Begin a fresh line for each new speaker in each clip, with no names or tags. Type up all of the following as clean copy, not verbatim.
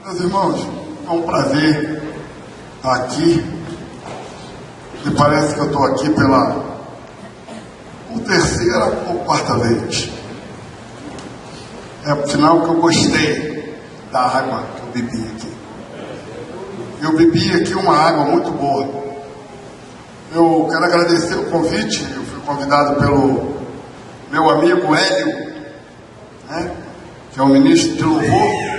Meus irmãos, é um prazer estar aqui. Me parece que eu estou aqui pela terceira ou quarta vez. É o sinal que eu gostei da água que eu bebi aqui. Eu bebi aqui uma água muito boa. Eu quero agradecer o convite. Eu fui convidado pelo meu amigo Hélio, que é o ministro de louvor.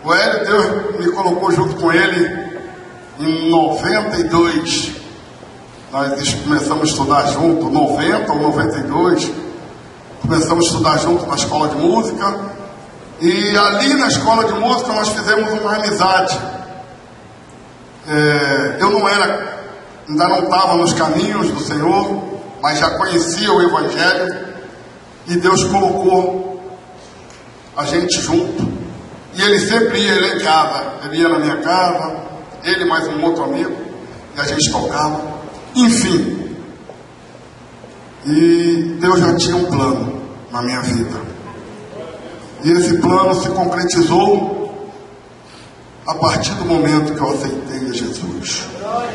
O Hélio, Deus me colocou junto com ele em 92. Nós começamos a estudar junto, 90 ou 92. Começamos a estudar junto na escola de música. E ali na escola de música nós fizemos uma amizade. Eu ainda não estava nos caminhos do Senhor, mas já conhecia o Evangelho. E Deus colocou a gente junto. E ele sempre ia lá em casa. Ele ia na minha casa, ele mais um outro amigo, e a gente tocava. Enfim. E Deus já tinha um plano na minha vida. E esse plano se concretizou a partir do momento que eu aceitei a Jesus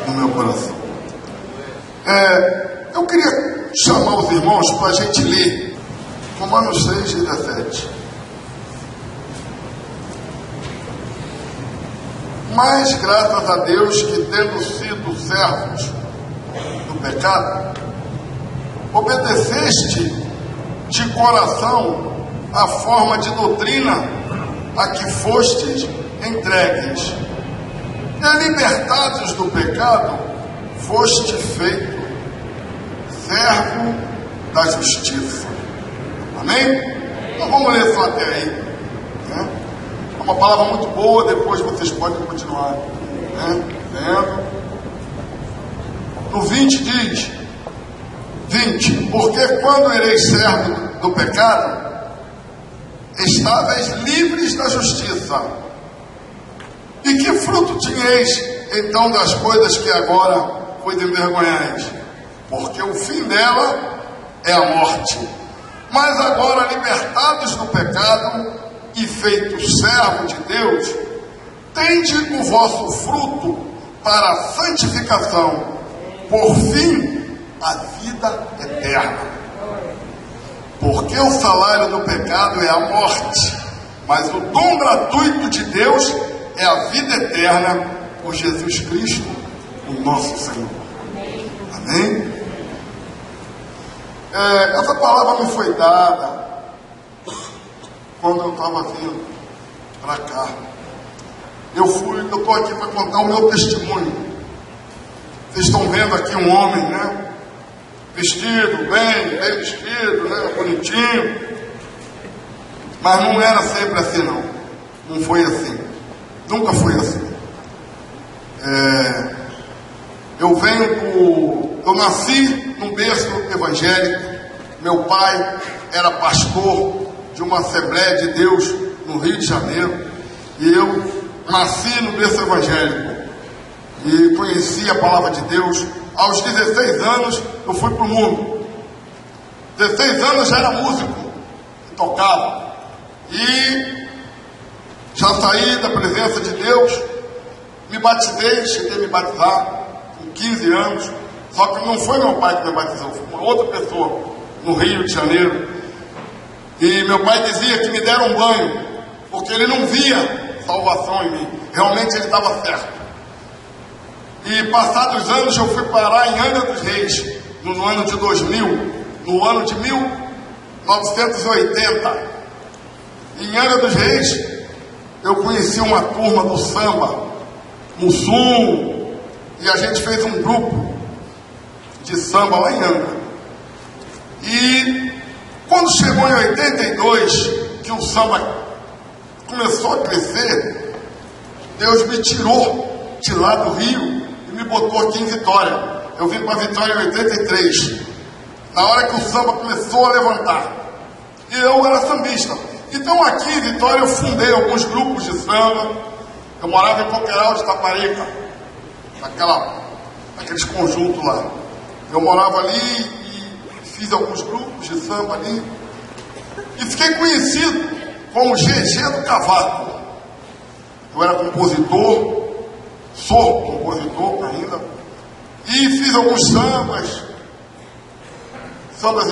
no meu coração. Eu queria chamar os irmãos para a gente ler Romanos 6:17. Mas graças a Deus que, tendo sido servos do pecado, obedeceste de coração a forma de doutrina a que fostes entregues, e libertados do pecado, foste feito servo da justiça. Amém? Então vamos ler só até aí. É uma palavra muito boa, depois vocês podem continuar. Vendo? No 20 diz: 20. Porque quando ereis servo do pecado, estáveis livres da justiça. E que fruto tinhais então das coisas que agora vos envergonhais? Porque o fim dela é a morte. Mas agora, libertados do pecado e feitos servos de Deus, tende o vosso fruto para a santificação, por fim a vida eterna. Porque o salário do pecado é a morte, mas o dom gratuito de Deus é a vida eterna por Jesus Cristo, o nosso Senhor. Amém? Essa palavra me foi dada quando eu estava vindo para cá. Eu estou aqui para contar o meu testemunho. Vocês estão vendo aqui um homem, vestido, bem vestido, bonitinho. Mas não era sempre assim, não. Não foi assim. Nunca foi assim. Eu nasci num berço evangélico. Meu pai era pastor de uma Assembleia de Deus no Rio de Janeiro. E eu nasci no berço evangélico. E conheci a palavra de Deus. Aos 16 anos eu fui para o mundo. 16 anos já era músico, tocava. E já saí da presença de Deus, me batizei, cheguei a me batizar com 15 anos. Só que não foi meu pai que me batizou, foi uma outra pessoa no Rio de Janeiro. E meu pai dizia que me deram um banho, porque ele não via salvação em mim. Realmente ele estava certo. E passados anos eu fui parar em Angra dos Reis, no ano de 2000, no ano de 1980. Em Angra dos Reis eu conheci uma turma do samba, Mussum, e a gente fez um grupo de samba lá em Angra. E quando chegou em 82, que o samba começou a crescer, Deus me tirou de lá do Rio e me botou aqui em Vitória. Eu vim para Vitória em 83, na hora que o samba começou a levantar. E eu era sambista. Então aqui em Vitória eu fundei alguns grupos de samba. Eu morava em Coqueiral de Taparica, naqueles conjuntos lá. Eu morava ali e fiz alguns grupos de samba ali. E fiquei conhecido como GG do Cavaco. Eu era compositor, sou compositor ainda, e fiz alguns sambas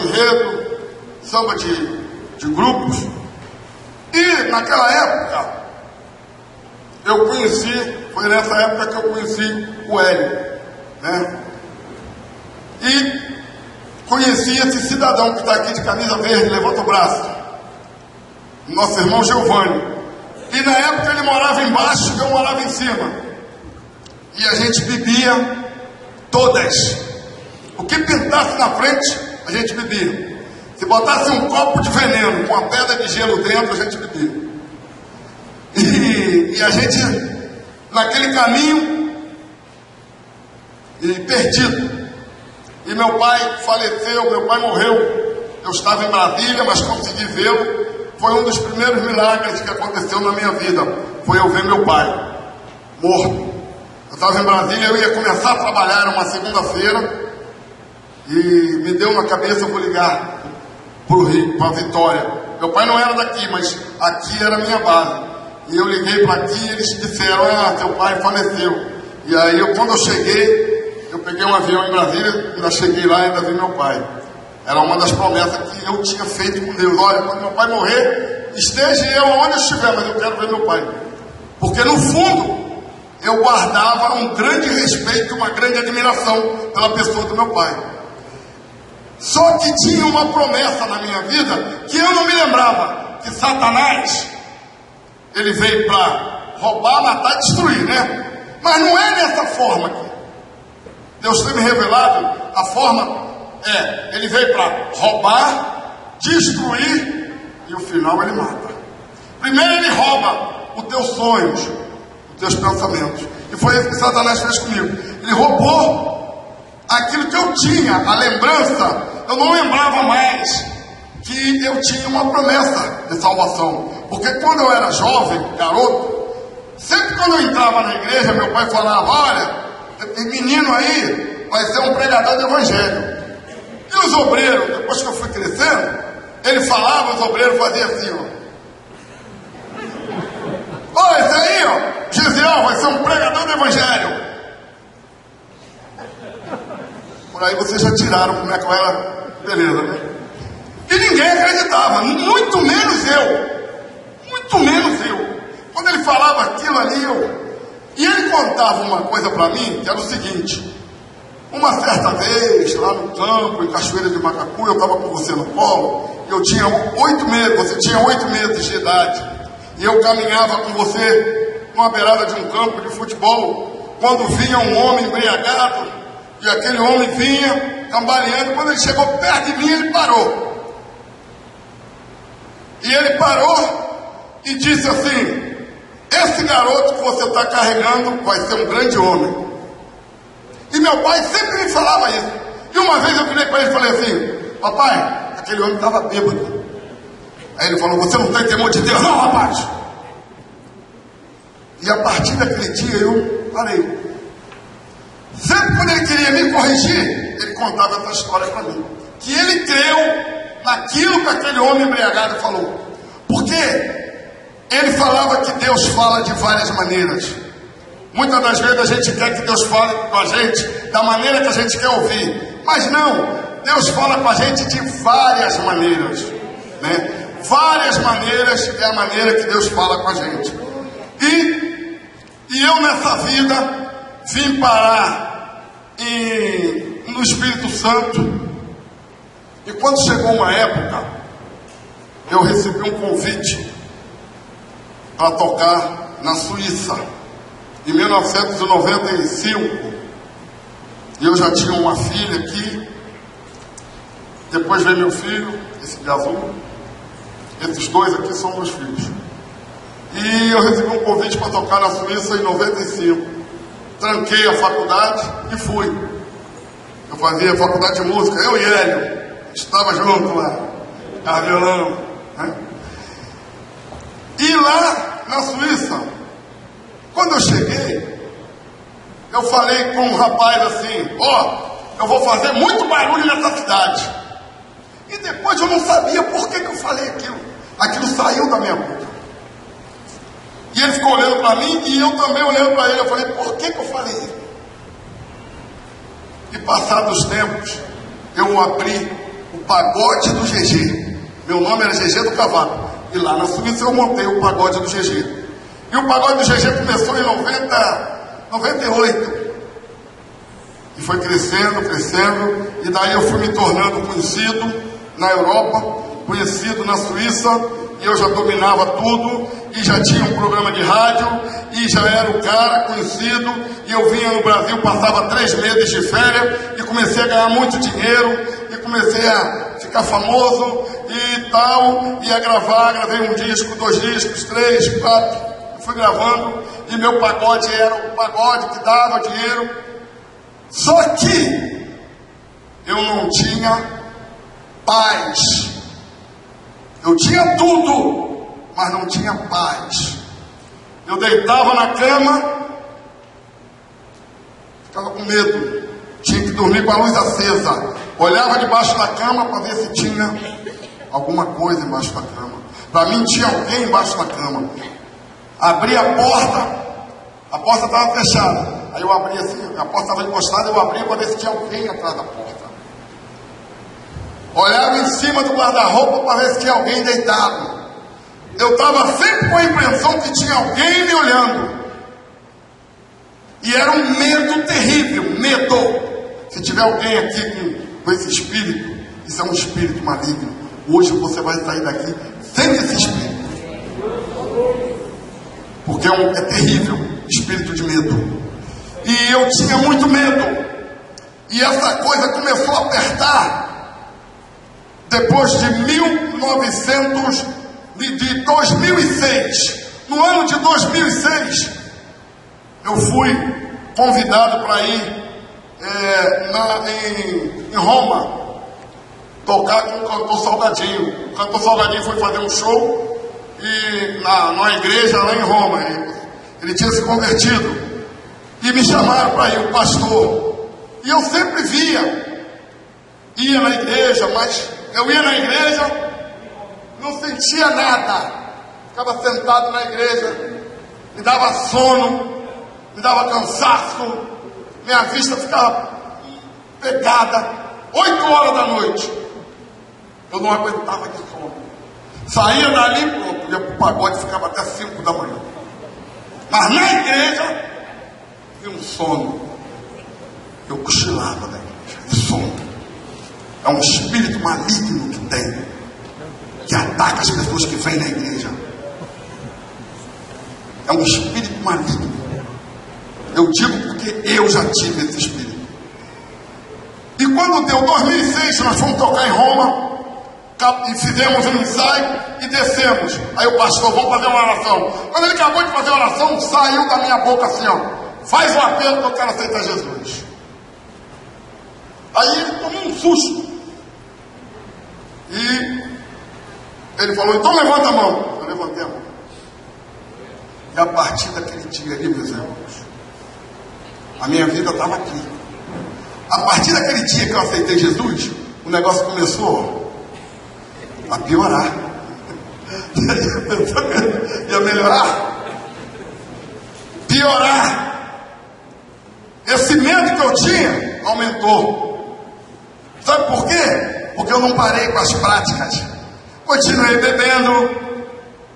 enredo, samba de grupos. E naquela época, eu conheci, foi nessa época que eu conheci o Hélio, né? E conheci esse cidadão que está aqui de camisa verde, levanta o braço, nosso irmão Giovanni. E na época ele morava embaixo e eu morava em cima. E a gente bebia todas. O que pintasse na frente, a gente bebia. Se botasse um copo de veneno com uma pedra de gelo dentro, a gente bebia. E a gente, naquele caminho, perdido. E meu pai faleceu, meu pai morreu. Eu estava em Brasília, mas consegui vê-lo. Foi um dos primeiros milagres que aconteceu na minha vida. Foi eu ver meu pai morto. Eu estava em Brasília, eu ia começar a trabalhar, era uma segunda-feira. E me deu na cabeça, eu vou ligar para o Rio, para Vitória. Meu pai não era daqui, mas aqui era a minha base. E eu liguei para aqui e eles disseram: ah, teu pai faleceu. E aí, quando eu cheguei, eu peguei um avião em Brasília, ainda cheguei lá e ainda vi meu pai. Era uma das promessas que eu tinha feito com Deus. Olha, quando meu pai morrer, esteja eu onde eu estiver, mas eu quero ver meu pai. Porque no fundo, eu guardava um grande respeito, uma grande admiração pela pessoa do meu pai. Só que tinha uma promessa na minha vida que eu não me lembrava, que Satanás, ele veio para roubar, matar e destruir, né? Mas não é dessa forma aqui. Deus tem me revelado, a forma ele veio para roubar, destruir e o final ele mata. Primeiro ele rouba os teus sonhos, os teus pensamentos. E foi isso que Satanás fez comigo. Ele roubou aquilo que eu tinha, a lembrança. Eu não lembrava mais que eu tinha uma promessa de salvação. Porque quando eu era jovem, garoto, sempre quando eu entrava na igreja, meu pai falava: olha, esse menino aí vai ser um pregador do evangelho. E os obreiros, depois que eu fui crescendo, ele falava, os obreiros faziam assim, ó: esse aí, ó, Gisiel, vai ser um pregador do evangelho. Por aí vocês já tiraram como é que eu era, beleza, né? E ninguém acreditava, muito menos eu. Muito menos eu. Quando ele falava aquilo ali, E ele contava uma coisa para mim, que era o seguinte: uma certa vez, lá no campo, em Cachoeira de Macacu, eu estava com você no colo, eu tinha 8 meses, você tinha 8 meses de idade, e eu caminhava com você numa beirada de um campo de futebol, quando vinha um homem embriagado, e aquele homem vinha cambaleando. Quando ele chegou perto de mim, ele parou. E ele parou e disse assim: esse garoto que você está carregando vai ser um grande homem. E meu pai sempre me falava isso. E uma vez eu virei para ele e falei assim: papai, aquele homem estava bêbado. Aí ele falou: você não tem temor de Deus, não, rapaz? E a partir daquele dia eu parei. Sempre quando ele queria me corrigir, ele contava essa história para mim, que ele creu naquilo que aquele homem embriagado falou. Porque ele falava que Deus fala de várias maneiras. Muitas das vezes a gente quer que Deus fale com a gente da maneira que a gente quer ouvir. Mas não, Deus fala com a gente de várias maneiras, né? Várias maneiras é a maneira que Deus fala com a gente. E eu nessa vida vim parar no Espírito Santo. E quando chegou uma época, eu recebi um convite para tocar na Suíça, em 1995. E eu já tinha uma filha aqui. Depois veio meu filho, esse de azul. Esses dois aqui são meus filhos. E eu recebi um convite para tocar na Suíça em 95. Tranquei a faculdade e fui. Eu fazia faculdade de música, eu e Hélio, estava junto lá, violão, né? E lá na Suíça, quando eu cheguei, eu falei com um rapaz assim: eu vou fazer muito barulho nessa cidade. E depois eu não sabia por que eu falei aquilo. Aquilo saiu da minha boca. E ele ficou olhando para mim e eu também olhando para ele. Eu falei, por que eu falei isso? E passados os tempos, eu abri o pagode do GG. Meu nome era GG do Cavalo. E lá na Suíça eu montei o pagode do GG. E o pagode do GG começou em 98. E foi crescendo. E daí eu fui me tornando conhecido na Europa, conhecido na Suíça. E eu já dominava tudo. E já tinha um programa de rádio. E já era o cara conhecido. E eu vinha no Brasil, passava 3 meses de férias. E comecei a ganhar muito dinheiro. E comecei a ficar famoso e tal. E a gravar. Gravei 1 disco, 2 discos, 3, 4. Fui gravando. E meu pagode era o pagode que dava dinheiro. Só que eu não tinha paz. Eu tinha tudo, mas não tinha paz. Eu deitava na cama, ficava com medo. Tinha que dormir com a luz acesa. Olhava debaixo da cama para ver se tinha alguma coisa embaixo da cama. Para mim tinha alguém embaixo da cama. Abri a porta estava fechada. Aí eu abri assim, a porta estava encostada, eu abri para ver se tinha alguém atrás da porta. Olhava em cima do guarda-roupa para ver se tinha alguém deitado. Eu estava sempre com a impressão que tinha alguém me olhando. E era um medo terrível, medo. Se tiver alguém aqui com esse espírito, isso é um espírito maligno. Hoje você vai sair daqui sem esse espírito. Porque é terrível, espírito de medo. E eu tinha muito medo. E essa coisa começou a apertar. Depois de 2006. No ano de 2006, eu fui convidado para ir em Roma tocar com o cantor Salgadinho. O cantor Salgadinho foi fazer um show e numa igreja lá em Roma. Ele tinha se convertido. E me chamaram para ir, o pastor. E eu sempre ia na igreja, mas eu ia na igreja, não sentia nada. Ficava sentado na igreja, me dava sono, me dava cansaço, minha vista ficava pegada. 8 horas da noite, eu não aguentava de sono. Saía dali, pronto, ia pro pagode, ficava até 5 da manhã. Mas na igreja, um sono. Eu cochilava da igreja. Sono. É um espírito maligno que tem, que ataca as pessoas que vêm na igreja. É um espírito maligno. Eu digo porque eu já tive esse espírito. E quando deu 2006, nós fomos tocar em Roma e fizemos um ensaio e descemos. Aí o pastor, vamos fazer uma oração. Quando ele acabou de fazer a oração, saiu da minha boca assim, ó: faz o apelo que eu quero aceitar Jesus. Aí ele tomou um susto. E ele falou, então levanta a mão. Eu levantei a mão. E a partir daquele dia ali, meus irmãos, a minha vida estava aqui. A partir daquele dia que eu aceitei Jesus, o negócio começou a piorar. Ia melhorar. Piorar. Esse medo que eu tinha aumentou. Sabe por quê? Porque eu não parei com as práticas. Continuei bebendo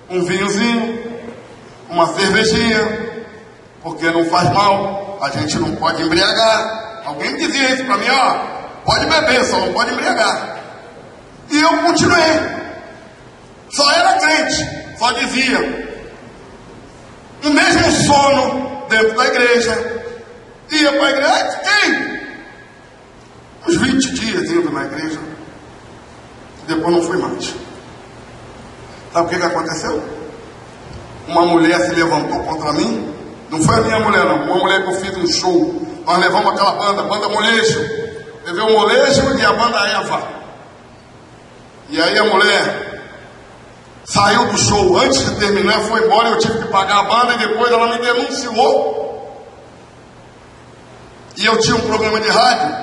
um vinhozinho, uma cervejinha, porque não faz mal, a gente não pode embriagar. Alguém me dizia isso para mim, ó, pode beber, só não pode embriagar. E eu continuei. Só era crente, só dizia. O mesmo sono dentro da igreja. Ia para a igreja, fiquei uns 20 dias indo na igreja. Depois não fui mais. Sabe o que aconteceu? Uma mulher se levantou contra mim. Não foi a minha mulher não, uma mulher que eu fiz um show. Nós levamos aquela banda Molejo. Levei o Molejo e a banda Eva. E aí a mulher saiu do show antes de terminar, foi embora. Eu tive que pagar a banda e depois ela me denunciou. E eu tinha um programa de rádio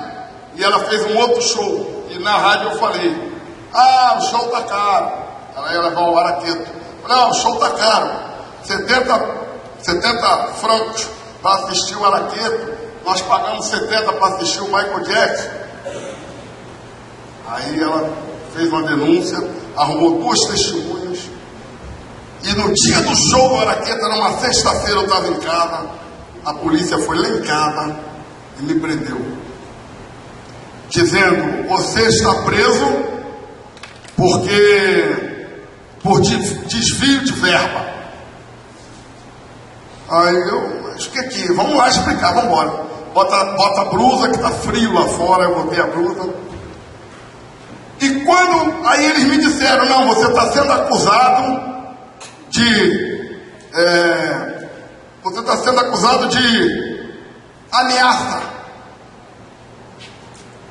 e ela fez um outro show. E na rádio eu falei, o show tá caro. Ela ia levar o araqueto. Falei, o show tá caro. 70 francos para assistir o Araqueto, nós pagamos 70 para assistir o Michael Jackson. Aí ela fez uma denúncia, arrumou 2 testemunhas, e no dia do show do Araqueto, era uma sexta-feira, eu estava em casa, a polícia foi lá em casa e me prendeu, dizendo: você está preso por desvio de verba. Aí mas o que aqui? Vamos lá explicar, vamos embora. Bota a blusa, que está frio lá fora. Eu botei a blusa. E aí eles me disseram: não, você está sendo acusado de ameaça.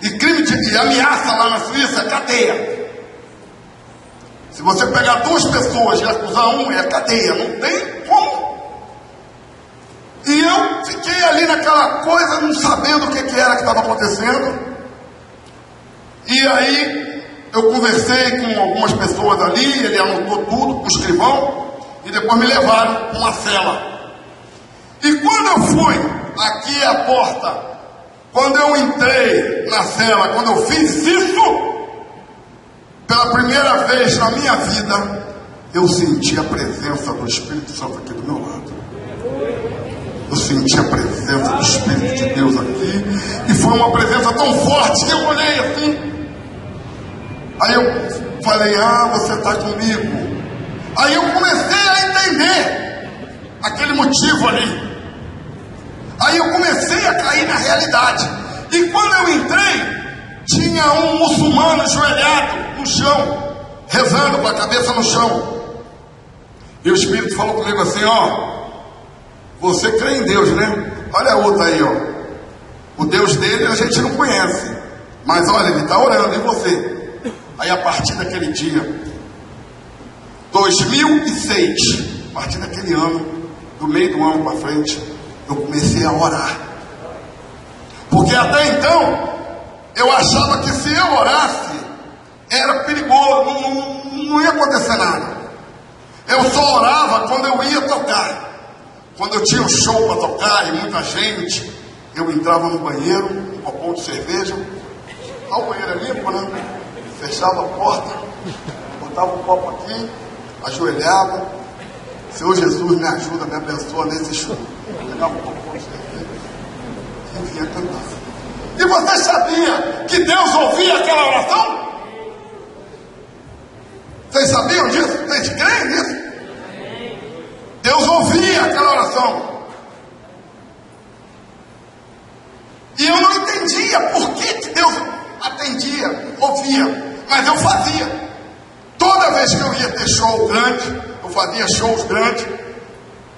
E crime de ameaça lá na Suíça é cadeia. Se você pegar 2 pessoas e acusar um, é cadeia, não tem como. E eu fiquei ali naquela coisa, não sabendo o que era que estava acontecendo. E aí eu conversei com algumas pessoas ali, ele anotou tudo, o escrivão, e depois me levaram para uma cela. E quando eu fui, aqui é a porta, quando eu entrei na cela, quando eu fiz isso, pela primeira vez na minha vida, eu senti a presença do Espírito Santo aqui do meu lado. Eu senti a presença do Espírito de Deus aqui, e foi uma presença tão forte que eu olhei assim. Aí eu falei: você está comigo. Aí eu comecei a entender aquele motivo ali. Aí eu comecei a cair na realidade. E quando eu entrei, tinha um muçulmano ajoelhado no chão, rezando com a cabeça no chão. E o Espírito falou comigo assim: você crê em Deus, né? Olha a outra aí, o Deus dele a gente não conhece, mas olha, ele está orando, e você? Aí a partir daquele dia, 2006, a partir daquele ano, do meio do ano para frente, eu comecei a orar. Porque até então eu achava que se eu orasse era perigoso, não ia acontecer nada. Eu só orava quando eu ia tocar. Quando eu tinha um show para tocar e muita gente, eu entrava no banheiro, um copão de cerveja. O banheiro é limpo, né? Fechava a porta, botava o copo aqui, ajoelhava: Senhor Jesus, me ajuda, me abençoa nesse show. Pegava um copão de cerveja e vinha cantar. E você sabia que Deus ouvia aquela oração? Vocês sabiam disso? Vocês creem nisso? Deus ouvia aquela oração. E eu não entendia por que Deus atendia, ouvia, mas eu fazia. Toda vez que eu ia ter show grande, eu fazia shows grandes,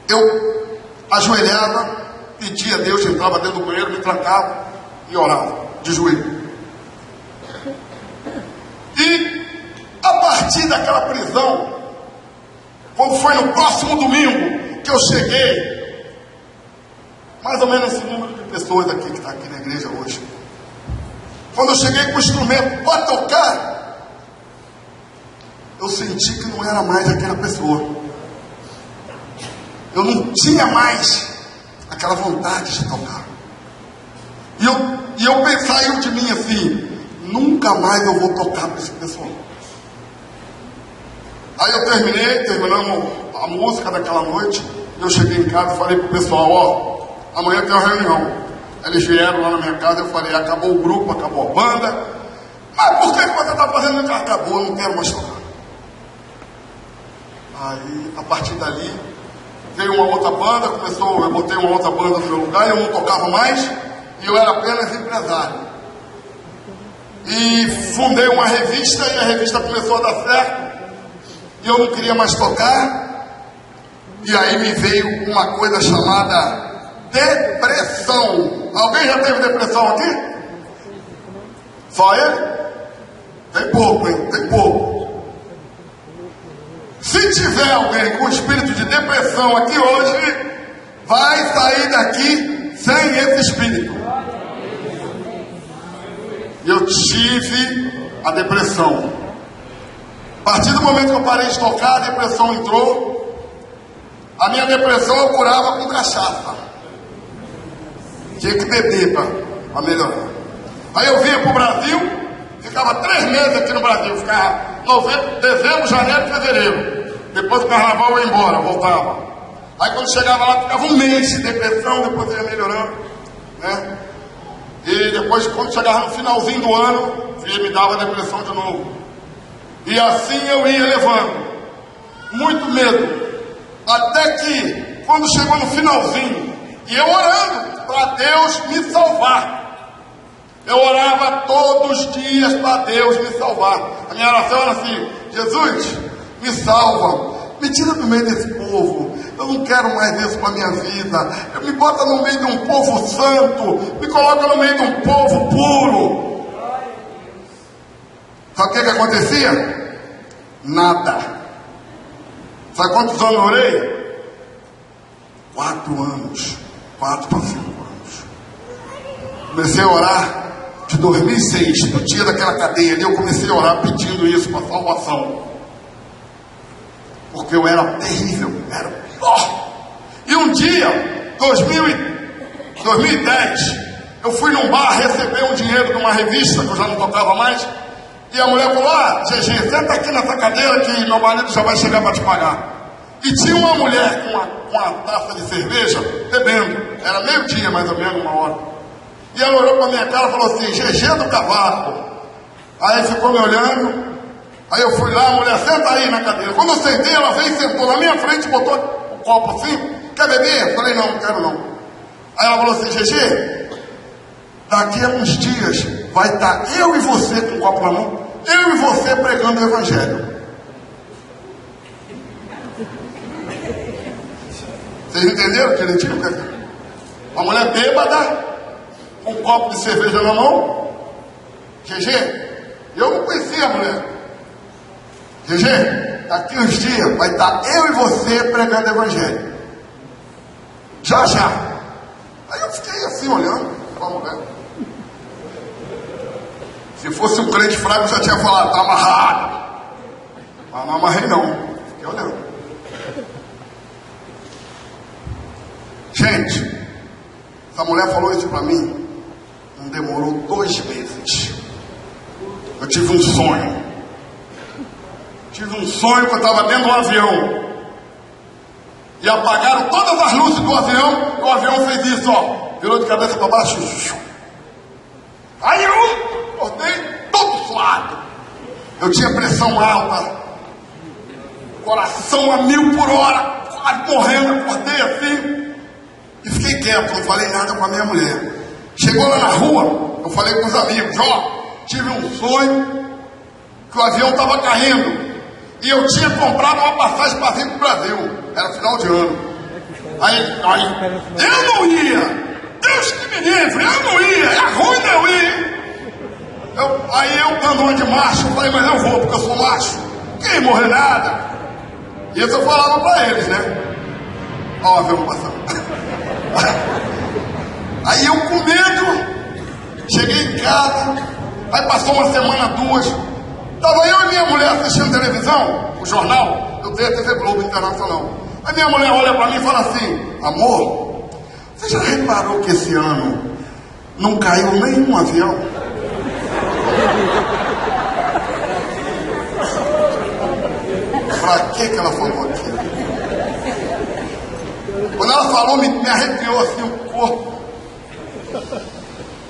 eu ajoelhava, pedia a Deus, entrava dentro do banheiro, me trancava e orava de joelho. E a partir daquela prisão, quando foi no próximo domingo que eu cheguei, mais ou menos esse número de pessoas aqui que está aqui na igreja hoje, quando eu cheguei com o instrumento para tocar, eu senti que não era mais aquela pessoa. Eu não tinha mais aquela vontade de tocar. E eu saiu de mim assim: nunca mais eu vou tocar para esse pessoal. Aí eu terminamos a música daquela noite. Eu cheguei em casa e falei pro pessoal: amanhã tem uma reunião. Eles vieram lá na minha casa, eu falei: acabou o grupo, acabou a banda. Mas por que você está fazendo isso? Acabou, eu não quero mais tocar. Aí, a partir dali, veio uma outra banda, eu botei uma outra banda no meu lugar, e eu não tocava mais, e eu era apenas empresário. E fundei uma revista, e a revista começou a dar certo, e eu não queria mais tocar. E aí me veio uma coisa chamada depressão. Alguém já teve depressão aqui? Só ele? Tem pouco, hein? Tem pouco. Se tiver alguém com espírito de depressão aqui hoje, vai sair daqui sem esse espírito. Eu tive a depressão. A partir do momento que eu parei de tocar, a depressão entrou. A minha depressão eu curava com cachaça. Tinha que beber para melhorar. Aí eu vinha para o Brasil, ficava 3 meses aqui no Brasil, ficava novembro, dezembro, janeiro e fevereiro. Depois do carnaval eu ia embora, voltava. Aí quando chegava lá, ficava 1 mês de depressão, depois ia melhorando, né? E depois, quando chegava no finalzinho do ano, me dava depressão de novo. E assim eu ia levando. Muito medo. Até que, quando chegou no finalzinho, e eu orando para Deus me salvar. Eu orava todos os dias para Deus me salvar. A minha oração era assim: Jesus, me salva, me tira do meio desse povo. Eu não quero mais isso para a minha vida. Me bota no meio de um povo santo, me coloca no meio de um povo puro. Sabe o que acontecia? Nada. Sabe quantos anos eu orei? 4 anos. 4 para 5 anos. Comecei a orar de 2006, no dia daquela cadeia ali, eu comecei a orar pedindo isso para salvação. Porque eu era terrível, era pior. E um dia, 2010, eu fui num bar receber um dinheiro de uma revista, que eu já não tocava mais, e a mulher falou: GG, senta aqui nessa cadeira que meu marido já vai chegar para te pagar. E tinha uma mulher com uma taça de cerveja, bebendo, era meio-dia mais ou menos, 1 hora. E ela olhou para minha cara e falou assim: GG do cavalo. Aí ficou me olhando. Aí eu fui lá, a mulher: senta aí na cadeira. Quando eu sentei, ela veio e sentou na minha frente, botou o copo assim: quer beber? Eu falei: não, não quero não. Aí ela falou assim: GG, daqui a uns dias vai estar eu e você com o copo na mão, eu e você pregando o evangelho. Vocês entenderam direitinho? Uma mulher bêbada, com um copo de cerveja na mão. GG, eu não conhecia a mulher. GG, daqui uns dias vai estar eu e você pregando o evangelho. Já, já. Aí eu fiquei assim olhando para a mulher. Se fosse um crente fraco, eu já tinha falado: tá amarrado. Mas não amarrei não. Fiquei olhando. Gente, essa mulher falou isso para mim. Não demorou 2 meses. Eu tive um sonho. Tive um sonho que eu estava dentro de um avião. E apagaram todas as luzes do avião. E o avião fez isso, ó. Virou de cabeça para baixo. Aí eu acordei todo suado. Eu tinha pressão alta. Coração a 1000 por hora. Quase morrendo. Acordei assim. E fiquei quieto, não falei nada com a minha mulher. Chegou lá na rua, eu falei com os amigos: ó, tive um sonho que o avião estava caindo e eu tinha comprado uma passagem para vir para o Brasil. Era final de ano. Aí eu não ia. Deus que me livre, eu não ia. É ruim não ir. Aí eu dando uma de macho, eu falei: mas eu vou, porque eu sou macho. Quem morrer nada. E isso eu falava para eles, né? Ó, o avião passando. Aí eu com medo, cheguei em casa. Aí passou 1 semana, 2. Estava eu e minha mulher assistindo televisão, o jornal. Eu tenho a TV Globo Internacional. Aí minha mulher olha para mim e fala assim: amor, você já reparou que esse ano não caiu nenhum avião? Pra que ela falou aquilo? Quando ela falou, me arrepiou assim o corpo.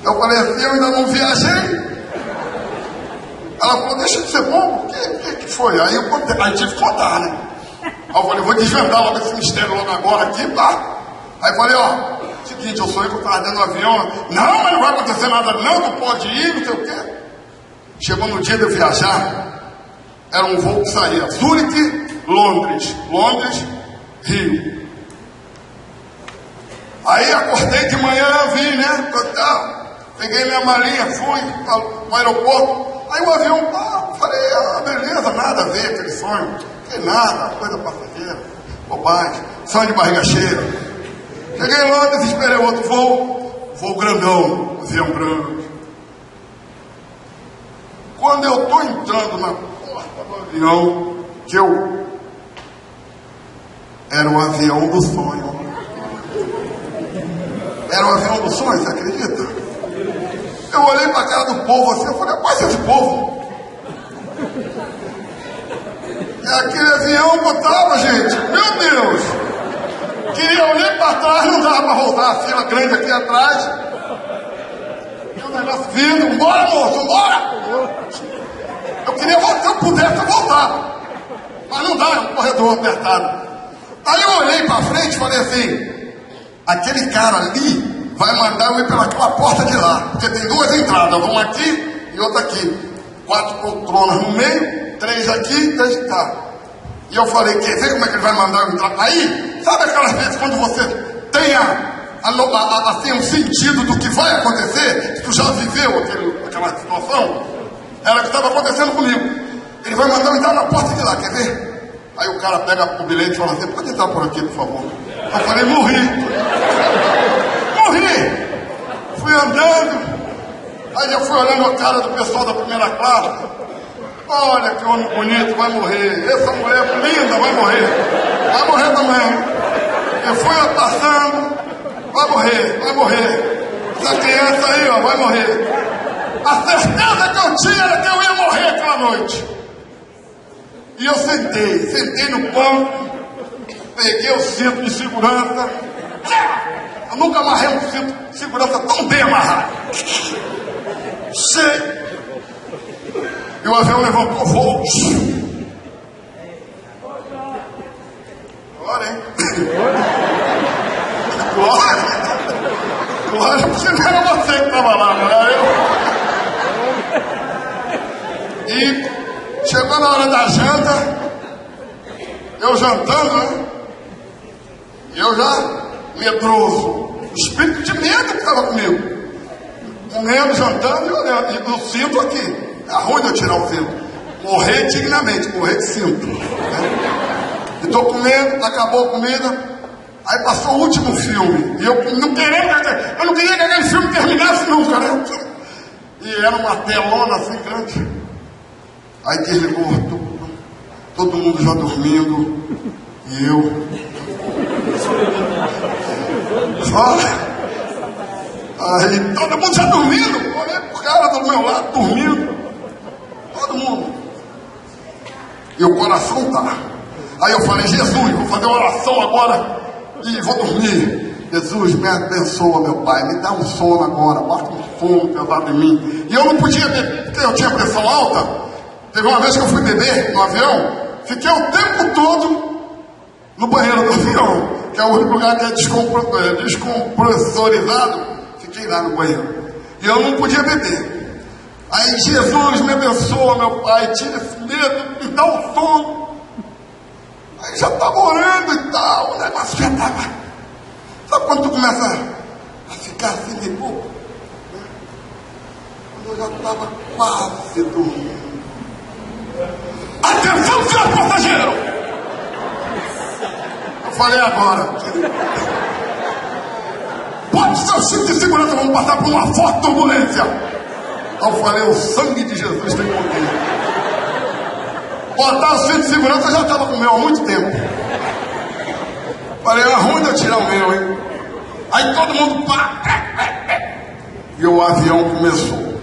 Eu falei assim: eu ainda não viajei. Ela falou: deixa de ser bom. O que foi? Aí eu contei, aí tive que contar, né? Aí eu falei: vou desvendar logo esse mistério logo agora aqui, tá? Aí eu falei: ó, seguinte, eu sonhei que eu estava dentro do avião. Não, mas não vai acontecer nada não, tu pode ir, não sei o quê. Chegou no dia de eu viajar, era um voo que saía Zurique, Londres, Rio. Aí acordei de manhã, vim, né? Peguei minha malinha, fui para o aeroporto. Aí o avião, falei: beleza, nada a ver aquele sonho. Que nada, coisa passageira, bobagem, sonho de barriga cheia. Cheguei lá, desesperei outro voo grandão, avião grande. Quando eu estou entrando na porta do avião, que eu Era o avião do sonho. Era o avião do sonho, você acredita? Eu olhei para a cara do povo assim, eu falei, quase esse povo. E aquele avião botava, gente, meu Deus. Queria olhar para trás, não dava para voltar, a fila grande aqui atrás. E o negócio vindo, bora moço, bora. Eu queria voltar, se eu pudesse eu voltava. Mas não dá, é um corredor apertado. Aí eu olhei para frente e falei assim, aquele cara ali vai mandar eu ir pelaquela porta de lá, porque tem duas entradas, uma aqui e outra aqui. 4 poltronas no meio, 3 aqui e 3 de cá. E eu falei, quer ver como é que ele vai mandar eu entrar? Aí, sabe aquelas vezes quando você tem assim, um sentido do que vai acontecer? Se tu já viveu aquela situação? Era o que estava acontecendo comigo. Ele vai mandar eu entrar na porta de lá, quer ver? Aí o cara pega o bilhete e fala assim, pode entrar por aqui, por favor. Eu falei, morri. Fui andando. Aí eu fui olhando a cara do pessoal da primeira classe. Olha que homem bonito, vai morrer. Essa mulher linda vai morrer. Vai morrer também. Eu fui passando, vai morrer. Essa criança aí, ó, vai morrer. A certeza que eu tinha era que eu ia morrer aquela noite. E eu sentei no banco, peguei o cinto de segurança. Eu nunca amarrei um cinto de segurança tão bem amarrado. Sei. E o avião levantou voo. Glória, hein? Glória, porque não era você que estava lá, não era eu. E chegou na hora da janta, eu jantando, né? E eu já medroso, o espírito de medo que estava comigo. Comendo, jantando e olhando. E o cinto aqui. É ruim de eu tirar o cinto. Morrer dignamente, morrer de cinto. Né? E estou comendo, acabou a comida. Aí passou o último filme. E eu não queria que aquele filme terminasse nunca, né? E era uma telona assim grande. Aí desligou tudo. Todo mundo já dormindo. E eu. Só. Aí todo mundo já dormindo. Olhei pro cara do meu lado, dormindo. Todo mundo. E o coração tá. Aí eu falei, Jesus, vou fazer uma oração agora e vou dormir. Jesus, me abençoa, meu Pai, me dá um sono agora, bota um sono pesado em mim. E eu não podia beber, porque eu tinha pressão alta. Teve uma vez que eu fui beber no avião, fiquei o tempo todo no banheiro do avião, que é o único lugar que é descompressorizado. Fiquei lá no banheiro. E eu não podia beber. Aí, Jesus, me abençoa, meu Pai, tira esse medo, me dá um sono. Aí já estava orando e tal, o negócio já estava. Sabe quando tu começa a ficar assim de pouco? Quando eu já estava quase dormindo. Atenção, senhor passageiro! Eu falei agora. Pode ser o cinto de segurança, vamos passar por uma forte turbulência. Eu falei, o sangue de Jesus tem poder. Botar o cinto de segurança já estava com o meu há muito tempo. Falei, é ruim de eu tirar o meu, hein? Aí todo mundo pá. E o avião começou.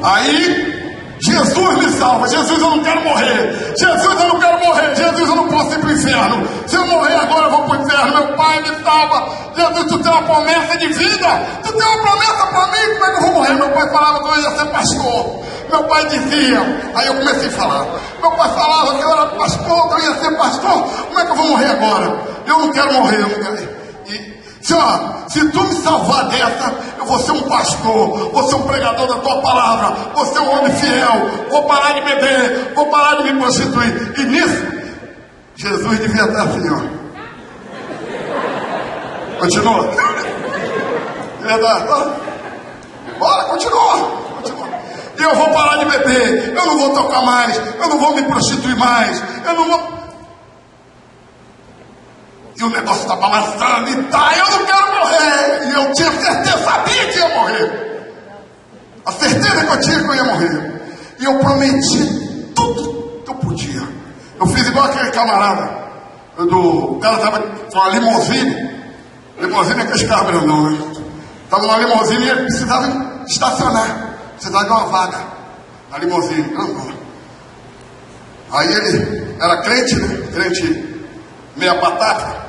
Aí, Jesus me salva. Jesus, eu não quero morrer. Jesus, eu não quero morrer. Jesus, eu não posso ir para o inferno. Se eu morrer agora, eu vou para o inferno. Meu Pai, me salva. Jesus, tu tem uma promessa de vida. Tu tem uma promessa para mim. Como é que eu vou morrer? Meu pai falava que eu ia ser pastor. Meu pai dizia. Aí eu comecei a falar. Meu pai falava que eu era pastor, que eu ia ser pastor. Como é que eu vou morrer agora? Eu não quero morrer. Eu não quero. Senhor, se tu me salvar dessa, eu vou ser um pastor, vou ser um pregador da tua palavra, vou ser um homem fiel, vou parar de beber, vou parar de me prostituir. E nisso, Jesus devia estar assim, ó. Continua. Devia estar, ó. Bora, continua. E eu vou parar de beber, eu não vou tocar mais, eu não vou me prostituir mais, eu não vou... E o negócio está balançando e tá, eu não quero morrer. E eu tinha certeza, sabia que ia morrer. A certeza que eu tinha que eu ia morrer. E eu prometi tudo que eu podia. Eu fiz igual aquele camarada. O cara estava com uma limusine. Limusine é aqueles carros grandão, né? Estava numa limusine e ele precisava estacionar. Precisava de uma vaga. A limusine grandona. Aí ele era crente, né? Crente meia batata.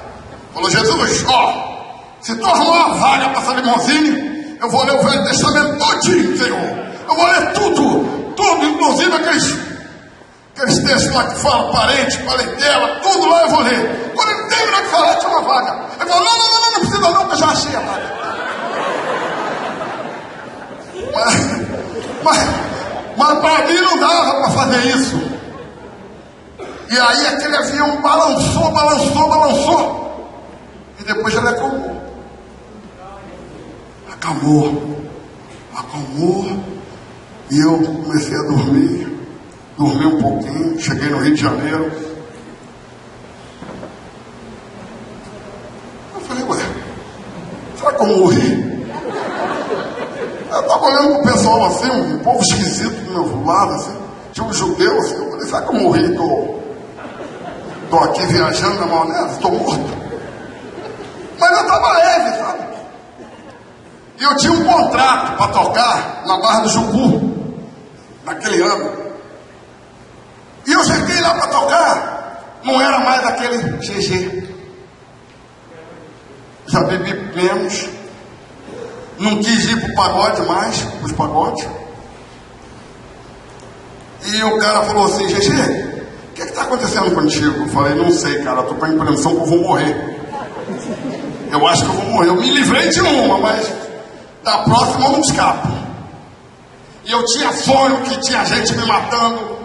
Falou: Jesus, ó, se tu arrumar uma vaga para essa limusine, eu vou ler o Velho Testamento todinho, Senhor. Eu vou ler tudo, inclusive aqueles textos lá que falam parente, parentela, tudo lá eu vou ler. Quando ele terminou de falar, tinha uma vaga. Ele falou: não precisa não, que eu já achei a vaga. Mas para mim não dava para fazer isso. E aí aquele avião balançou. E depois ele acalmou. E eu comecei a dormir um pouquinho. Cheguei no Rio de Janeiro. Eu falei: ué, será que eu morri? Eu estava olhando pro pessoal assim, um povo esquisito do meu lado, assim. Tinha um judeu assim. Eu falei: será que eu morri? Estou aqui viajando na maionese? Estou morto. Mas eu estava leve, sabe? E eu tinha um contrato para tocar na Barra do Jucu, naquele ano. E eu cheguei lá para tocar, não era mais aquele GG. Já bebi menos, não quis ir para o pagode mais, para os pagodes. E o cara falou assim: GG, o que está acontecendo contigo? Eu falei: não sei, cara, estou com a impressão que eu vou morrer. Eu acho que eu vou morrer. Eu me livrei de uma, mas da próxima eu não escapo. E eu tinha sonho que tinha gente me matando.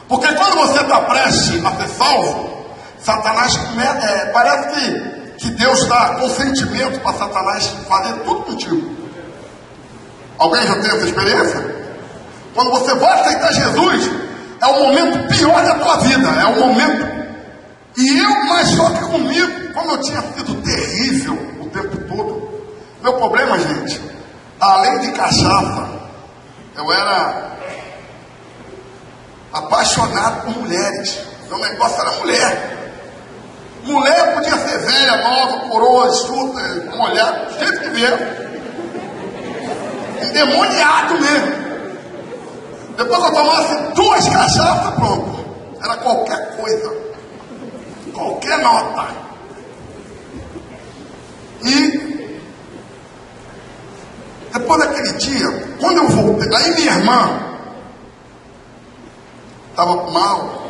Porque quando você está prestes a ser salvo, Satanás parece que Deus dá consentimento para Satanás fazer tudo contigo. Alguém já tem essa experiência? Quando você vai aceitar Jesus, é o momento pior da tua vida. É o momento. Mas só que comigo, como eu tinha sido terrível o tempo todo, meu problema, gente, além de cachaça, eu era apaixonado por mulheres. Meu negócio era mulher. Mulher podia ser velha, nova, coroa, estuda, molhada, do jeito que vier. Endemoniado mesmo. Depois que eu tomasse 2 cachaças, pronto. Era qualquer coisa. Qualquer nota. E depois daquele dia, quando eu voltei, aí minha irmã estava mal,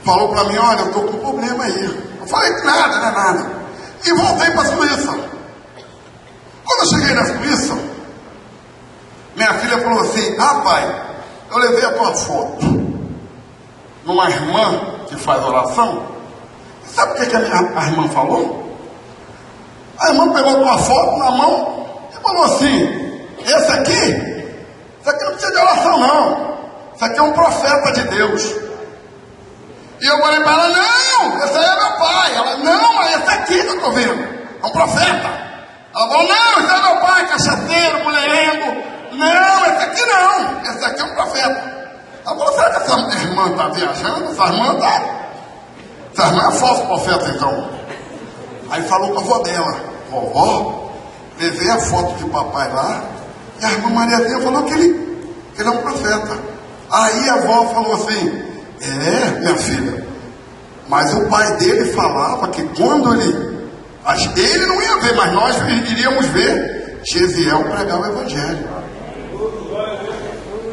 falou para mim: olha, eu estou com um problema aí. Eu falei: que nada, não é nada. E voltei para a Suíça. Quando eu cheguei na Suíça, minha filha falou assim: pai, eu levei a tua foto numa irmã que faz oração. Sabe o que a minha irmã falou? A irmã pegou tua foto na mão e falou assim: esse aqui não precisa de oração não. Isso aqui é um profeta de Deus. E eu falei para ela: não, esse aí é meu pai. Ela: não, mas esse aqui que eu estou vendo é um profeta. Ela falou: não, esse é meu pai, cachaceiro, mulherengo. Não, esse aqui não, esse aqui é um profeta. Ela falou: será que essa irmã está viajando? Essa irmã é falso profeta, então. Aí falou com a avó dela: vovó, levei a foto de papai lá, e a irmã Mariazinha falou que ele é um profeta. Aí a avó falou assim: minha filha, mas o pai dele falava que quando ele não ia ver, mas nós iríamos ver Gesiel pregar o evangelho.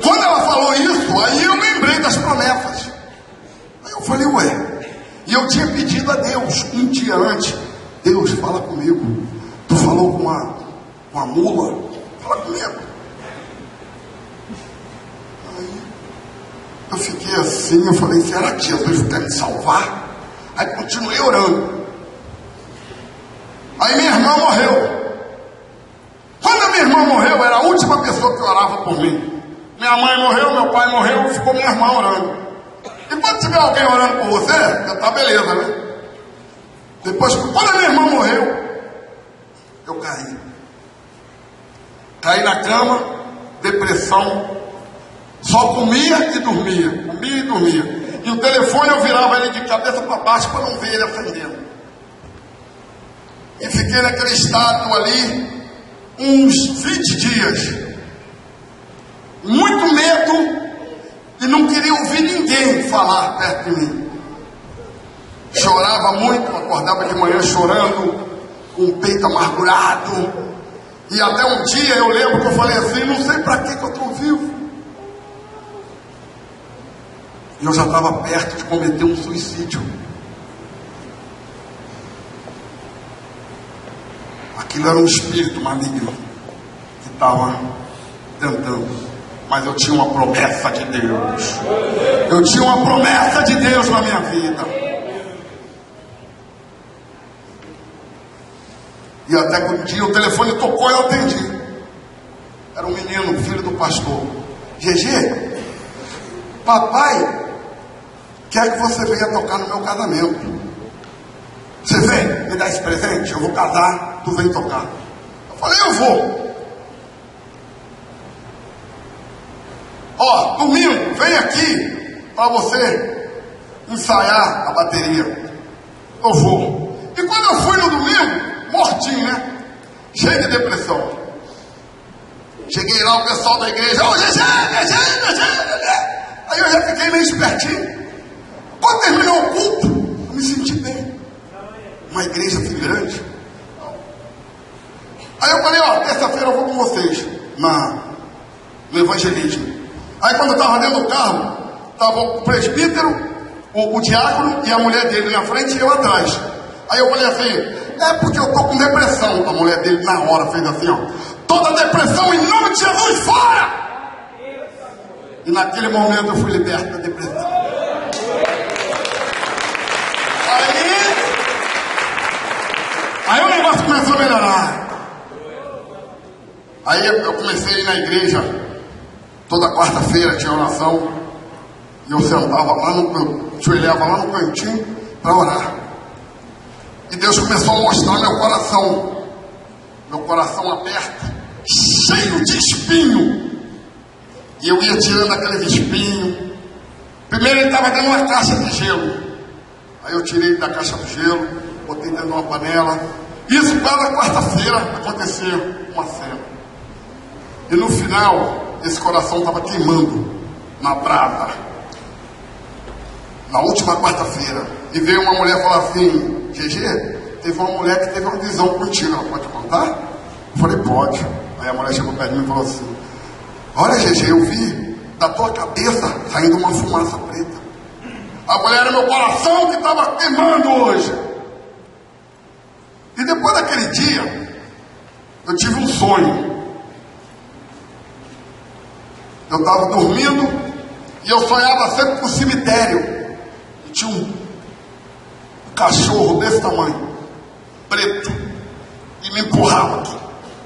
Quando ela falou isso, aí eu lembrei das promessas. Aí eu falei: ué, e eu tinha pedido a Deus um dia antes: Deus, fala comigo. Tu falou com uma mula, fala comigo. Aí eu fiquei assim, eu falei: será que Jesus quer me salvar? Aí continuei orando. Aí minha irmã morreu. Quando a minha irmã morreu, era a última pessoa que orava por mim. Minha mãe morreu, meu pai morreu, ficou minha irmã orando. E quando tiver alguém orando por você, já tá beleza, né? Depois, quando a minha irmã morreu, eu caí. Caí na cama, depressão. Só comia e dormia. E o telefone eu virava ele de cabeça para baixo para não ver ele acendendo. E fiquei naquele estado ali uns 20 dias. Muito medo e não queria ouvir ninguém falar perto de mim. Chorava muito, acordava de manhã chorando, com o peito amargurado. E até um dia eu lembro que eu falei assim, não sei para que eu estou vivo. E eu já estava perto de cometer um suicídio. Aquilo era um espírito maligno que estava tentando. Mas eu tinha uma promessa de Deus. Eu tinha uma promessa de Deus na minha vida. E até que um dia o telefone tocou e eu atendi. Era um menino, filho do pastor. GG, papai quer que você venha tocar no meu casamento. Você vem me dar esse presente? Eu vou casar, tu vem tocar. Eu falei, eu vou. Ó, domingo, vem aqui para você ensaiar a bateria. Eu vou. E quando eu fui no domingo, mortinho, né? Cheio de depressão. Cheguei lá, o pessoal da igreja, ô GG. Aí eu já fiquei meio espertinho. Quando terminou o culto, eu me senti bem. Uma igreja assim grande. Aí eu falei, ó, terça-feira eu vou com vocês no evangelismo. Aí quando eu estava dentro do carro, estava o presbítero, o diácono e a mulher dele na frente e eu atrás. Aí eu falei assim, é porque eu tô com depressão. A mulher dele na hora fez assim, ó, toda depressão em nome de Jesus, fora! E naquele momento eu fui liberto da depressão. Aí o negócio começou a melhorar. Aí eu comecei a ir na igreja. Toda quarta-feira tinha oração. E eu sentava lá, eu ajoelhava lá no cantinho para orar. E Deus começou a mostrar meu coração. Meu coração aberto, cheio de espinho. E eu ia tirando aqueles espinhos. Primeiro ele estava dando uma caixa de gelo. Aí eu tirei da caixa de gelo, botei dentro de uma panela. Isso cada quarta-feira acontecia uma cena. E no final, esse coração estava queimando na brasa. Na última quarta-feira. E veio uma mulher falar assim, GG, teve uma mulher que teve uma visão contigo, ela pode contar? Eu falei, pode. Aí a mulher chegou perto de mim e falou assim, olha GG, eu vi da tua cabeça saindo uma fumaça preta. A mulher era meu coração que estava queimando hoje. E depois daquele dia, eu tive um sonho. Eu estava dormindo e eu sonhava sempre para o cemitério. E tinha um cachorro desse tamanho, preto, e me empurrava aqui.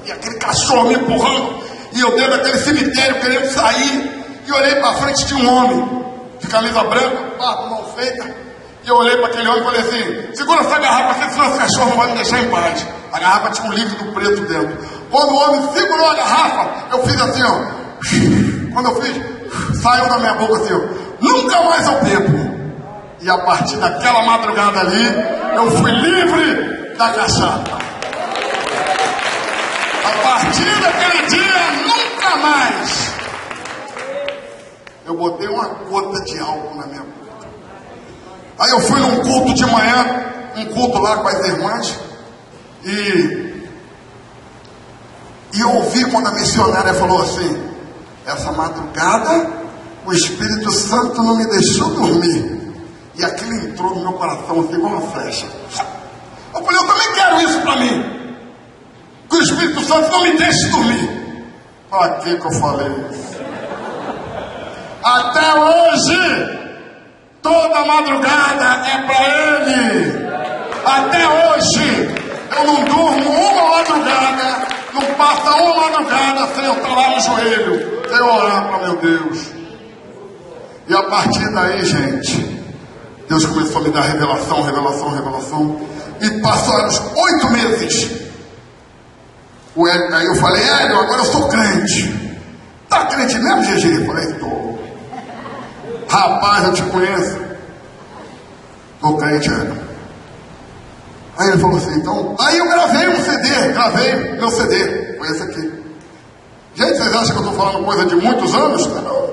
E aquele cachorro me empurrando, e eu dentro daquele cemitério querendo sair. E olhei para frente de um homem, de camisa branca, barba mal feita. E eu olhei para aquele homem e falei assim, segura essa garrafa aqui, senão esse cachorro não vai me deixar em paz. A garrafa tinha um líquido preto dentro. Quando o homem segurou a garrafa, eu fiz assim, ó. Quando eu fiz, saiu da minha boca assim, ó. Nunca mais eu bebo. E a partir daquela madrugada ali, eu fui livre da cachaça. A partir daquele dia, nunca mais. Eu botei uma gota de álcool na minha boca. Aí eu fui num culto de manhã, um culto lá com as irmãs, e eu ouvi quando a missionária falou assim, essa madrugada o Espírito Santo não me deixou dormir. E aquilo entrou no meu coração assim como uma flecha. Eu falei, eu também quero isso para mim. Que o Espírito Santo não me deixe dormir. Para que eu falei isso? Até hoje, toda madrugada é para Ele. Até hoje, eu não durmo uma madrugada, não passa uma madrugada sem eu estar lá no joelho, sem eu orar para meu Deus. E a partir daí, gente, Deus começou a me dar revelação. E passaram os 8 meses. Aí eu falei, Hélio, agora eu sou crente. Tá crente mesmo, GG? Eu falei, tô. Rapaz, eu te conheço. O crente era. Aí ele falou assim, então... Aí eu gravei um CD, gravei meu CD. Foi esse aqui. Gente, vocês acham que eu estou falando coisa de muitos anos? Não.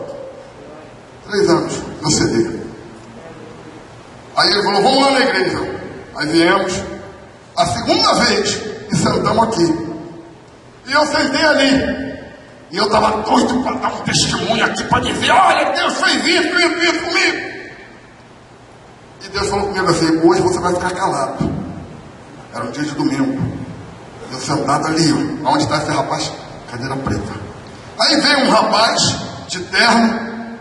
3 anos, meu CD. Aí ele falou, vamos lá na igreja. Aí viemos. A segunda vez, e sentamos aqui. E eu sentei ali. E eu estava doido para dar um testemunho aqui, para dizer, olha, Deus fez isso comigo. E Deus falou comigo assim, hoje você vai ficar calado. Era um dia de domingo. Eu sentado ali, ó, onde está esse rapaz? Cadeira preta. Aí veio um rapaz de terno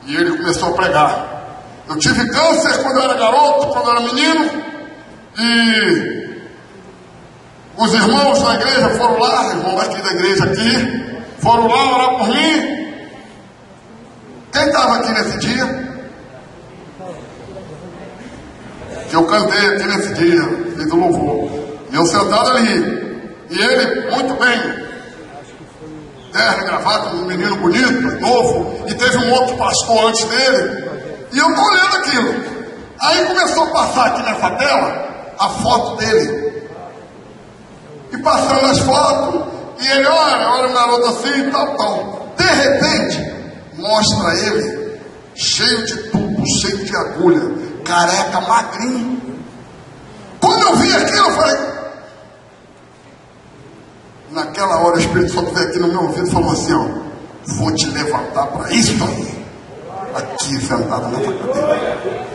e ele começou a pregar. Eu tive câncer quando eu era garoto, quando eu era menino, e os irmãos da igreja foram lá, irmão daqui da igreja aqui, foram lá orar por mim. Quem estava aqui nesse dia? Que eu cantei aqui nesse dia, fiz o louvor. E eu sentado ali, e ele, muito bem, terno, gravata, um menino bonito, novo, e teve um outro pastor antes dele, e eu estou olhando aquilo. Aí começou a passar aqui nessa tela a foto dele, e passando as fotos, e ele, olha o garoto assim, tal. De repente, mostra ele, cheio de tubo, cheio de agulha, careca, magrinho. Quando eu vi aquilo, eu falei... Naquela hora o Espírito Santo veio aqui no meu ouvido e falou assim, ó, vou te levantar para isso aí. Aqui sentado nessa cadeira.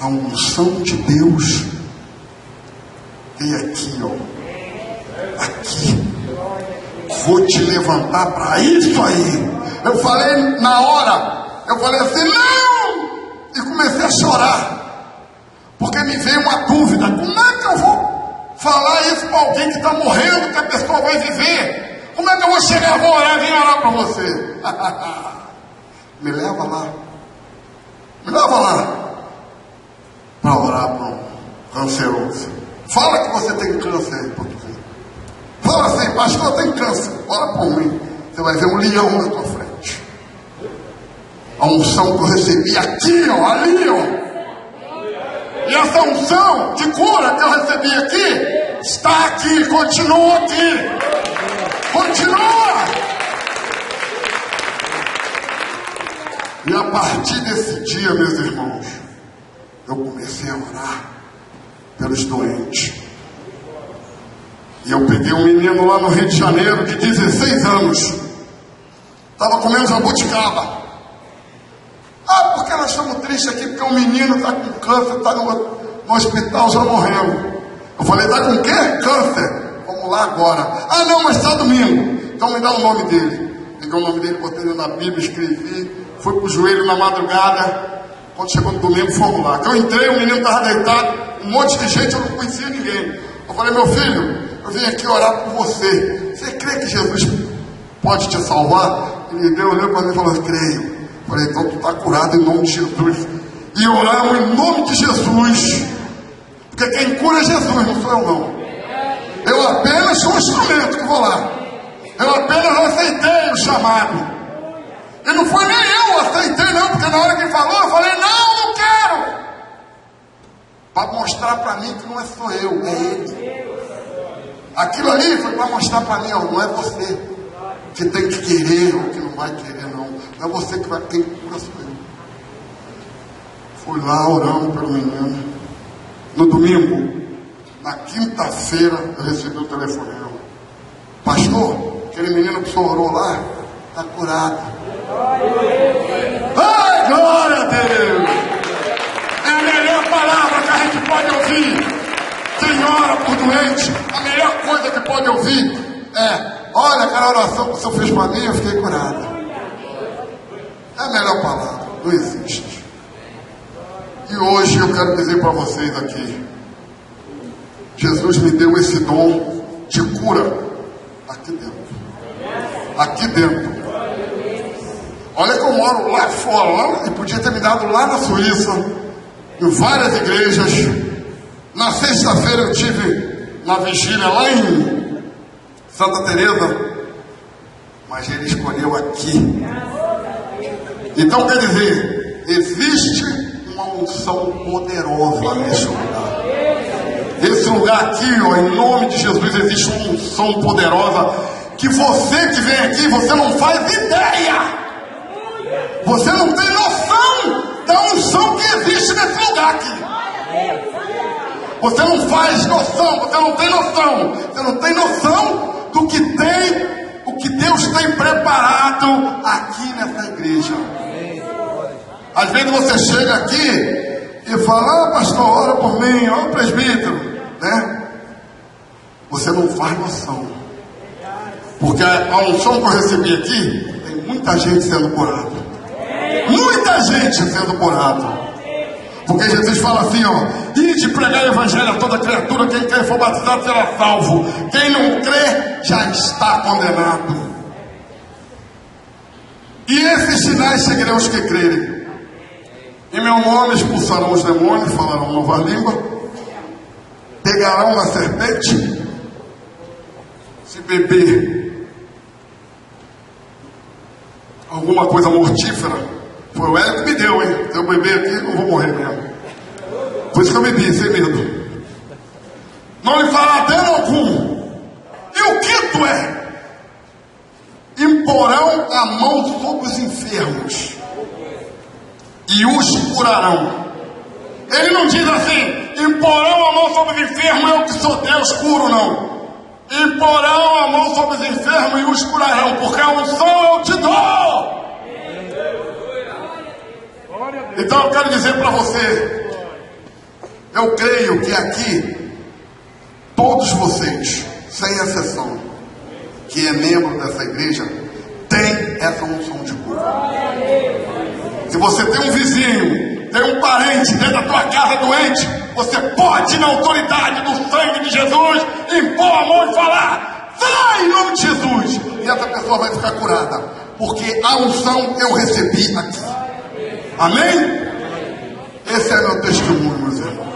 A unção de Deus veio aqui, ó. Aqui. Vou te levantar para isso aí. Eu falei na hora, eu falei assim, não! E comecei a chorar, porque me veio uma dúvida, como é que eu vou falar isso para alguém que está morrendo, que a pessoa vai viver? Como é que eu vou chegar, vou orar, vim orar para você? Me leva lá para orar para um canceroso. Fala que você tem câncer aí, para tu ver. Fala assim, pastor, tem câncer, ora por mim. Você vai ver um leão na tua frente. A unção que eu recebi aqui, ó, ali, ó. E essa unção de cura que eu recebi aqui, está aqui, continua aqui. Continua. E a partir desse dia, meus irmãos, eu comecei a orar pelos doentes. E eu peguei um menino lá no Rio de Janeiro, de 16 anos. Estava comendo jabuticaba. Porque nós estamos tristes aqui, porque o menino está com câncer, está no hospital já morrendo. Eu falei, está com o quê? Câncer. Vamos lá agora. Não, mas está domingo. Então me dá o nome dele. Peguei o nome dele, botei ele na Bíblia, escrevi, fui pro joelho na madrugada. Quando chegou no domingo, fomos lá. Eu entrei, o menino estava deitado, um monte de gente, eu não conhecia ninguém. Eu falei, meu filho, eu vim aqui orar por você. Você crê que Jesus pode te salvar? Ele deu, olhou para mim e falou, creio. Falei, então tu está curado em nome de Jesus. E oramos em nome de Jesus. Porque quem cura é Jesus, não sou eu não. Eu apenas sou um instrumento que vou lá. Eu apenas aceitei o chamado. E não foi nem eu aceitei não, porque na hora que ele falou, eu falei, não quero. Para mostrar para mim que não é só eu, é ele. Aquilo ali foi para mostrar para mim, ó, não é você que tem que querer ou que não vai querer não. Não é você que vai ter cura, sou eu. Fui lá orando pelo menino. No domingo, na quinta-feira, eu recebi o telefonema. Pastor, aquele menino que o senhor orou lá, está curado. Ai, glória a Deus! É a melhor palavra que a gente pode ouvir. Quem ora por doente, a melhor coisa que pode ouvir é: olha, aquela oração que o senhor fez para mim, eu fiquei curado. É a melhor palavra, não existe. E hoje eu quero dizer para vocês aqui: Jesus me deu esse dom de cura aqui dentro. Aqui dentro. Olha que eu moro lá fora, e podia ter me dado lá na Suíça, em várias igrejas. Na sexta-feira eu tive na vigília lá em Santa Teresa, mas ele escolheu aqui. Então quer dizer, existe um uma unção poderosa neste lugar. Esse lugar aqui, ó, em nome de Jesus, existe uma unção poderosa que você que vem aqui, você não faz ideia. Você não tem noção da unção que existe nesse lugar aqui. Você não faz noção, você não tem noção. Você não tem noção do que tem, o que Deus tem preparado aqui nessa igreja. Às vezes você chega aqui e fala: ah, pastor, ora por mim, ó, presbítero, né? Você não faz noção, porque a unção que eu recebi aqui, tem muita gente sendo curada, muita gente sendo curada, porque Jesus fala assim, ó: ide pregar o evangelho a toda criatura, quem crê e for batizado será salvo, quem não crê já está condenado. E esses sinais seguirão os que crerem. Em meu nome expulsarão os demônios, falarão nova língua, pegarão na serpente, se beber alguma coisa mortífera, foi o Hélio que me deu, hein? Se eu beber aqui, não vou morrer mesmo. Por isso que eu bebi, sem medo. Não lhe fará dano algum. E o quinto é: imporão a mão sobre os enfermos e os curarão. Ele não diz assim: imporão a mão sobre os enfermos, eu que sou Deus curo, não. Imporão a mão sobre os enfermos e os curarão, porque a unção eu te dou. Então eu quero dizer para você, eu creio que aqui todos vocês, sem exceção, que é membro dessa igreja, tem essa unção de cura. Se você tem um vizinho, tem um parente dentro da tua casa doente, você pode, na autoridade do sangue de Jesus, impor a mão e falar: sai em nome de Jesus, e essa pessoa vai ficar curada, porque a unção eu recebi aqui. Amém? Esse é meu testemunho, meus irmãos.